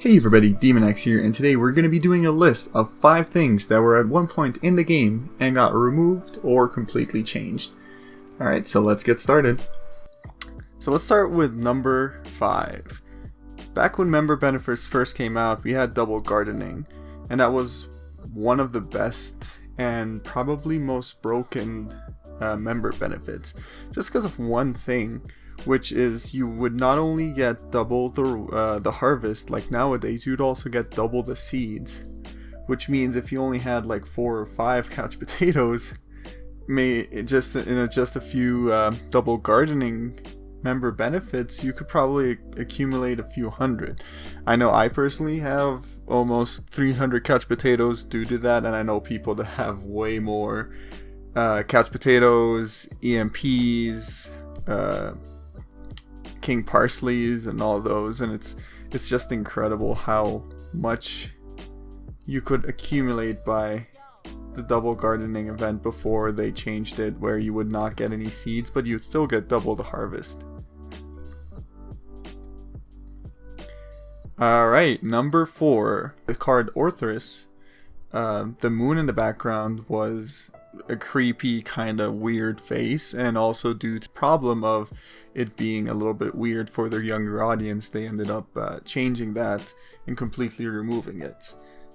Hey everybody, DemonX here, and today we're going to be doing a list of 5 things that were at one point in the game and got removed or completely changed. Alright, so let's get started. So let's start with number 5. Back when member benefits first came out, we had double gardening, and that was one of the best and probably most broken member benefits, just because of one thing, which is you would not only get double the harvest like nowadays, you'd also get double the seeds, which means if you only had like 4 or 5 couch potatoes, just a few double gardening member benefits, you could probably accumulate a few hundred. I know I personally have almost 300 couch potatoes due to that, and I know people that have way more couch potatoes, EMPs, king parsleys, and all those, and it's just incredible how much you could accumulate by the double gardening event before they changed it, where you would not get any seeds but you'd still get double the harvest. Alright, number 4, the card Orthrus. The moon in the background was a creepy kind of weird face, and also due to the problem of it being a little bit weird for their younger audience, they ended up changing that and completely removing it.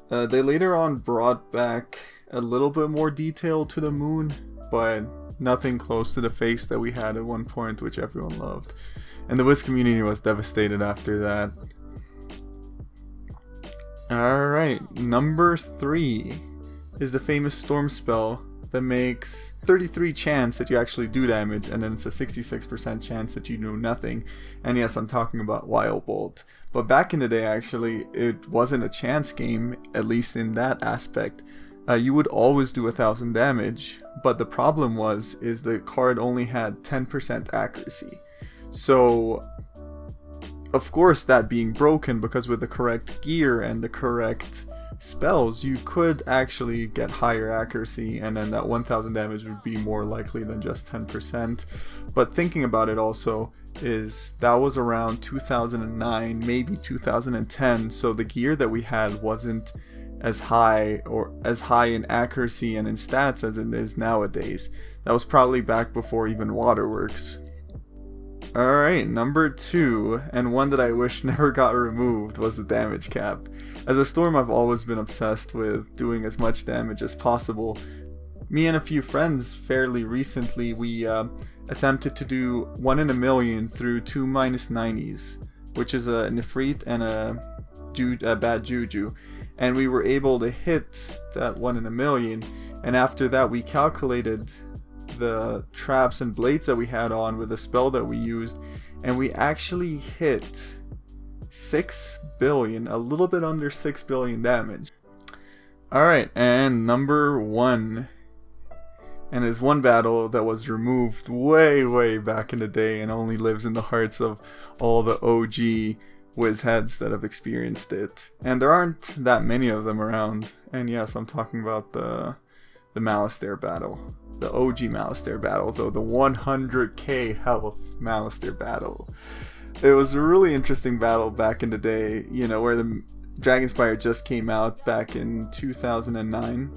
They later on brought back a little bit more detail to the moon, but nothing close to the face that we had at one point, which everyone loved, and the Wiz community was devastated after that. Alright, number 3 is the famous storm spell that makes 33 chance that you actually do damage, and then it's a 66% chance that you do nothing. And yes, I'm talking about Wild Bolt. But back in the day, actually, it wasn't a chance game, at least in that aspect. You would always do 1,000 damage, but the problem is the card only had 10% accuracy. So, of course, that being broken, because with the correct gear and the correct spells, you could actually get higher accuracy, and then that 1,000 damage would be more likely than just 10%. But thinking about it also, is that was around 2009, maybe 2010, so the gear that we had wasn't as high in accuracy and in stats as it is nowadays. That was probably back before even Waterworks. Alright, number 2, and one that I wish never got removed, was the damage cap. As a Storm, I've always been obsessed with doing as much damage as possible. Me and a few friends fairly recently, we attempted to do 1 in a million through 2 -90s, which is a Nefrit and a bad Juju. And we were able to hit that 1 in a million, and after that we calculated the traps and blades that we had on with the spell that we used, and we actually hit 6 billion, a little bit under 6 billion damage. Alright, and number 1, and is one battle that was removed way back in the day and only lives in the hearts of all the OG Wiz heads that have experienced it, and there aren't that many of them around. And yes, I'm talking about the Malister Battle. The OG Malister Battle, though, the 100k health Malister Battle. It was a really interesting battle back in the day, you know, where the Dragonspire just came out back in 2009,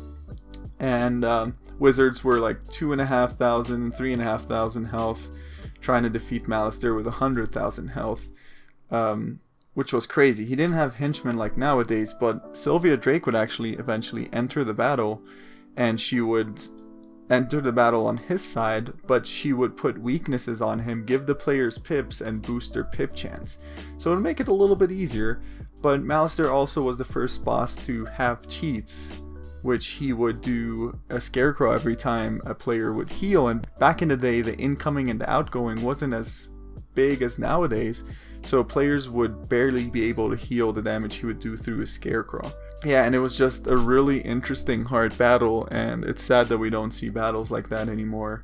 and wizards were like 2,500 and 3,500 health, trying to defeat Malister with 100,000 health, which was crazy. He didn't have henchmen like nowadays, but Sylvia Drake would actually eventually enter the battle, and she would enter the battle on his side, but she would put weaknesses on him, give the players pips, and boost their pip chance. So it would make it a little bit easier, but Malister also was the first boss to have cheats, which he would do a scarecrow every time a player would heal, and back in the day the incoming and the outgoing wasn't as big as nowadays, so players would barely be able to heal the damage he would do through a scarecrow. Yeah, and it was just a really interesting hard battle, and it's sad that we don't see battles like that anymore.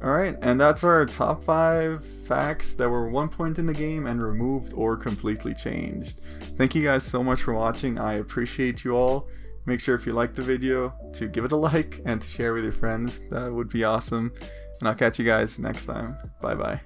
Alright, and that's our top 5 facts that were one point in the game and removed or completely changed. Thank you guys so much for watching. I appreciate you all. Make sure if you liked the video to give it a like and to share with your friends. That would be awesome. And I'll catch you guys next time. Bye bye.